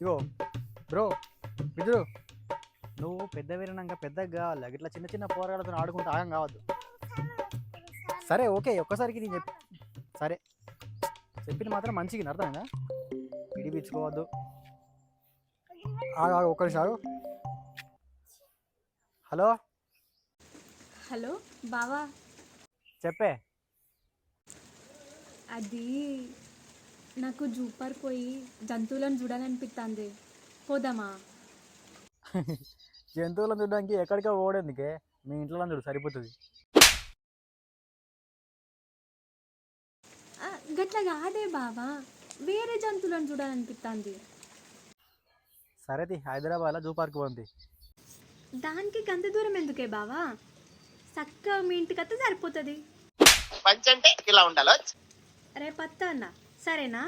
ఇగో bro మిత్రుడు, నువ్వు పెద్ద వినక పెద్దగా కావాలి, ఇట్లా చిన్న చిన్న పోరాలతో ఆడుకుంటూ ఆగం కావద్దు. సరే ఓకే, ఒక్కసారికి నేను సరే చెప్పింది మాత్రం మంచిగా అర్థమైందా? ఇడిపించుకోవద్దు. ఆగు ఒక్క నిమిషం ఆగు. హలో హలో బావా, చెప్పే. అది నాకు జూ పార్క్ పోయి జంతువులను చూడాలనిపిస్తుంది, పోదామా? జంతువులను చూడడానికి ఎక్కడికో ఓడేందుకే, మీ ఇంట్లో చూడు సరిపోతుంది. గట్లా కాదే బావా, వేరే జంతువులను చూడాలనిపిస్తుంది. సరేది హైదరాబాద్లో జూ పార్క్ పోంది. దానికి గంత దూరం ఎందుకే బావా, చక్కగా మీ ఇంటికి వస్తే సరిపోతుంది. పంచంటే ఇలా ఉండాలి. రేపు వస్తా అన్న, సరేనా?